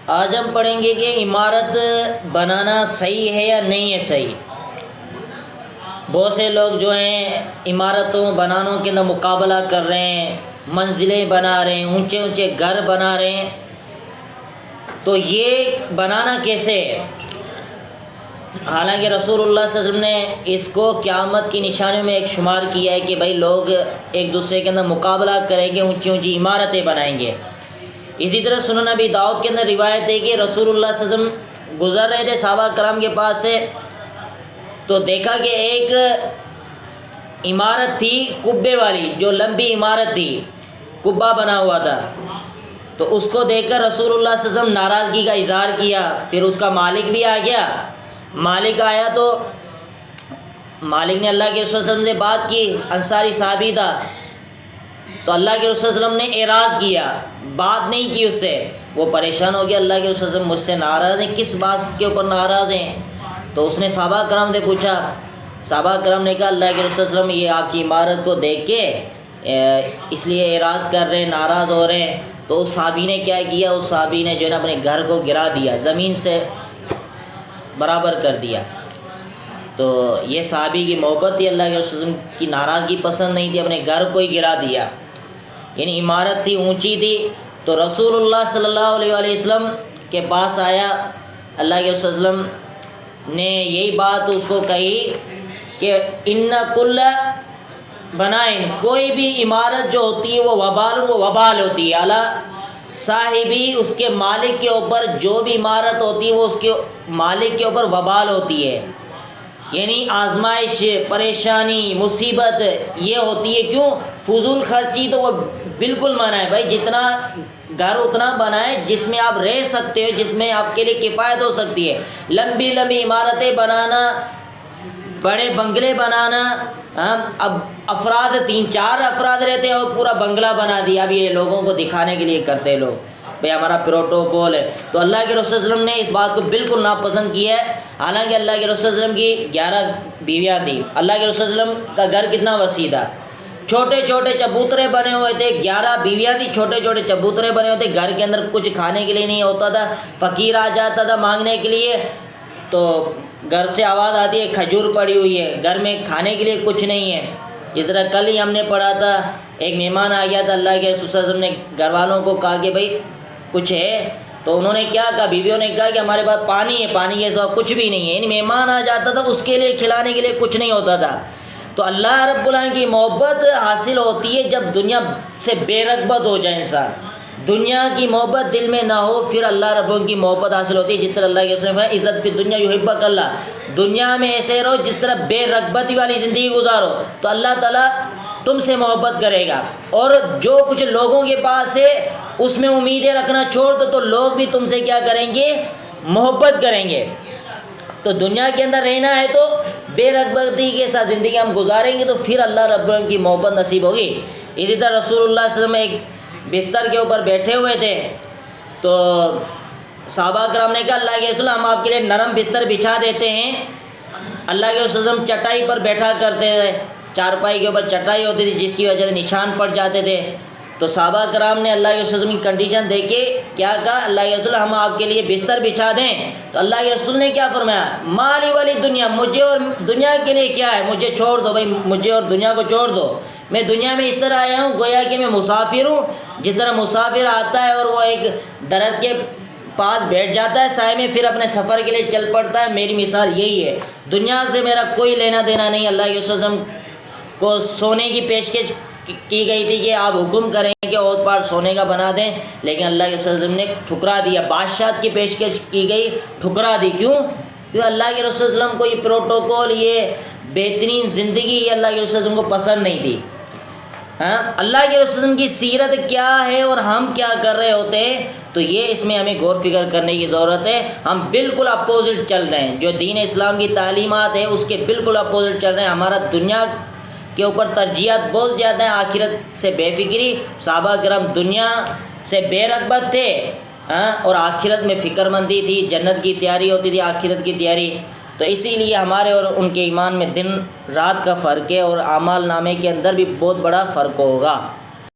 آج ہم پڑھیں گے کہ عمارت بنانا صحیح ہے یا نہیں ہے صحیح۔ بہت سے لوگ جو ہیں عمارتوں بنانوں کے اندر مقابلہ کر رہے ہیں، منزلیں بنا رہے ہیں، اونچے اونچے گھر بنا رہے ہیں، تو یہ بنانا کیسے ہے؟ حالانکہ رسول اللہ صلی اللہ علیہ وسلم نے اس کو قیامت کی نشانیوں میں ایک شمار کیا ہے کہ بھائی لوگ ایک دوسرے کے اندر مقابلہ کریں گے، اونچی اونچی عمارتیں بنائیں گے۔ اسی طرح سنن ابی داؤد کے اندر روایت ہے کہ رسول اللہ صلی اللہ علیہ وسلم گزر رہے تھے صحابہ کرام کے پاس سے، تو دیکھا کہ ایک عمارت تھی قبے والی، جو لمبی عمارت تھی، قبہ بنا ہوا تھا، تو اس کو دیکھ کر رسول اللہ صلی اللہ علیہ وسلم ناراضگی کا اظہار کیا۔ پھر اس کا مالک بھی آ گیا، مالک آیا تو مالک نے اللہ کے رسول صلی اللہ علیہ وسلم سے بات کی، انصاری صحابی تھا، تو اللہ کے رسول صلی اللہ علیہ وسلم نے اعراض کیا، بات نہیں کی اس سے۔ وہ پریشان ہو گیا، اللہ کے رسول صلی اللہ علیہ وسلم مجھ سے ناراض ہیں، کس بات کے اوپر ناراض ہیں؟ تو اس نے صحابہ کرام سے پوچھا، صحابہ کرام نے کہا اللہ کے رسول صلی اللہ علیہ وسلم یہ آپ کی عمارت کو دیکھ کے اس لیے اعراض کر رہے ہیں، ناراض ہو رہے ہیں۔ تو اس صحابی نے کیا کیا؟ اس صحابی نے جو ہے نا اپنے گھر کو گرا دیا، زمین سے برابر کر دیا۔ تو یہ صحابی کی محبت تھی، اللہ کے رسول صلی اللہ علیہ وسلم کی ناراضگی پسند نہیں تھی، اپنے گھر کو ہی گرا دیا۔ یعنی عمارت تھی، اونچی تھی، تو رسول اللہ صلی اللہ علیہ وسلم کے پاس آیا، اللہ کے رسول صلی اللہ علیہ وسلم نے یہی بات اس کو کہی کہ ان کل بنائن، کوئی بھی عمارت جو ہوتی ہے وہ وبال ہوتی ہے، اعلیٰ صاحبی، اس کے مالک کے اوپر جو بھی عمارت ہوتی ہے وہ اس کے مالک کے اوپر وبال ہوتی ہے، یعنی آزمائش، پریشانی، مصیبت یہ ہوتی ہے۔ کیوں؟ فضول خرچی تو وہ بالکل منع ہے بھائی، جتنا گھر اتنا بنائے جس میں آپ رہ سکتے ہو، جس میں آپ کے لیے کفایت ہو سکتی ہے۔ لمبی لمبی عمارتیں بنانا، بڑے بنگلے بنانا، اب افراد 3-4 افراد رہتے ہیں اور پورا بنگلہ بنا دیا، اب یہ لوگوں کو دکھانے کے لیے کرتے ہیں لوگ، بھئی ہمارا پروٹوکول ہے۔ تو اللہ کے رسول صلی اللہ علیہ وسلم نے اس بات کو بالکل ناپسند کیا ہے۔ حالانکہ اللہ کے رسول صلی اللہ علیہ وسلم کی 11 بیویاں تھیں، اللہ کے رسول صلی اللہ علیہ وسلم کا گھر کتنا وسیع تھا، چھوٹے چھوٹے چبوترے بنے ہوئے تھے، 11 بیویاں تھیں، چھوٹے چھوٹے چبوترے بنے ہوئے تھے، گھر کے اندر کچھ کھانے کے لیے نہیں ہوتا تھا، فقیر آ جاتا تھا مانگنے کے لیے تو گھر سے آواز آتی ہے کھجور پڑی ہوئی ہے، گھر میں کھانے کے لیے کچھ نہیں ہے۔ اس طرح کل ہی ہم نے پڑھا تھا، ایک مہمان آ گیا تھا، اللہ کے رسول صلی اللہ علیہ وسلم نے گھر والوں کو کہا کہ بھائی کچھ ہے، تو انہوں نے کیا کہا، بیویوں نے کہا کہ ہمارے پاس پانی ہے، پانی کے سوا کچھ بھی نہیں ہے۔ یعنی مہمان آ جاتا تھا، اس کے لیے کھلانے کے لیے کچھ نہیں ہوتا تھا۔ تو اللہ رب العالمین کی محبت حاصل ہوتی ہے جب دنیا سے بے رغبت ہو جائے انسان، دنیا کی محبت دل میں نہ ہو، پھر اللہ رب العالمین کی محبت حاصل ہوتی ہے۔ جس طرح اللہ کے رسول نے فرمایا عزت فی دنیا یحبک اللہ، دنیا میں ایسے رہو جس طرح بے رغبتی والی زندگی گزارو تو اللہ تعالیٰ تم سے محبت کرے گا، اور جو کچھ لوگوں کے پاس ہے اس میں امیدیں رکھنا چھوڑ دو تو لوگ بھی تم سے کیا کریں گے؟ محبت کریں گے۔ تو دنیا کے اندر رہنا ہے تو بے رغبتی کے ساتھ زندگی ہم گزاریں گے تو پھر اللہ رب العالمین کی محبت نصیب ہوگی۔ اسی طرح رسول اللہ صلی اللہ علیہ وسلم ایک بستر کے اوپر بیٹھے ہوئے تھے، تو صحابہ کرام نے کہا اللہ کے رسول ہم آپ کے لیے نرم بستر بچھا دیتے ہیں۔ اللہ کے رسول صلی اللہ علیہ وسلم چٹائی پر بیٹھا کرتے تھے، چارپائی کے اوپر چٹائی ہوتی تھی جس کی وجہ سے نشان پڑ جاتے تھے۔ تو صحابہ کرام نے اللہ کے رسول صلی اللہ علیہ وسلم کی کنڈیشن دیکھ کے کیا کہا، اللہ کے رسول ہم آپ کے لیے بستر بچھا دیں؟ تو اللہ کے رسول نے کیا فرمایا، مالی والی دنیا، مجھے اور دنیا کے لیے کیا ہے، مجھے چھوڑ دو بھائی، مجھے اور دنیا کو چھوڑ دو۔ میں دنیا میں اس طرح آیا ہوں گویا کہ میں مسافر ہوں، جس طرح مسافر آتا ہے اور وہ ایک درخت کے پاس بیٹھ جاتا ہے سائے میں، پھر اپنے سفر کے لیے چل پڑتا ہے، میری مثال یہی ہے۔ دنیا سے میرا کوئی لینا دینا نہیں۔ اللہ کے رسول صلی اللہ علیہ وسلم کو سونے کی پیشکش کی گئی تھی کہ آپ حکم کریں کہ اوت پار سونے کا بنا دیں، لیکن اللہ کے رسول صلی اللہ علیہ وسلم نے ٹھکرا دیا۔ بادشاہت کی پیشکش کی گئی، ٹھکرا دی۔ کیوں؟ کیونکہ اللہ کے رسول صلی اللہ علیہ وسلم کو یہ پروٹوکول، یہ بہترین زندگی یہ اللہ کے رسول صلی اللہ علیہ وسلم کو پسند نہیں تھی۔ اللہ کے رسول صلی اللہ علیہ وسلم کی سیرت کیا ہے اور ہم کیا کر رہے ہوتے ہیں، تو یہ اس میں ہمیں غور فکر کرنے کی ضرورت ہے۔ ہم بالکل اپوزٹ چل رہے ہیں، جو دین اسلام کی تعلیمات ہیں اس کے بالکل اپوزٹ چل رہے ہیں۔ ہمارا دنیا کے اوپر ترجیحات بہت زیادہ ہیں، آخرت سے بے فکری۔ صحابہ کرام دنیا سے بے رغبت تھے اور آخرت میں فکر مندی تھی، جنت کی تیاری ہوتی تھی، آخرت کی تیاری۔ تو اسی لیے ہمارے اور ان کے ایمان میں دن رات کا فرق ہے، اور اعمال نامے کے اندر بھی بہت بڑا فرق ہوگا۔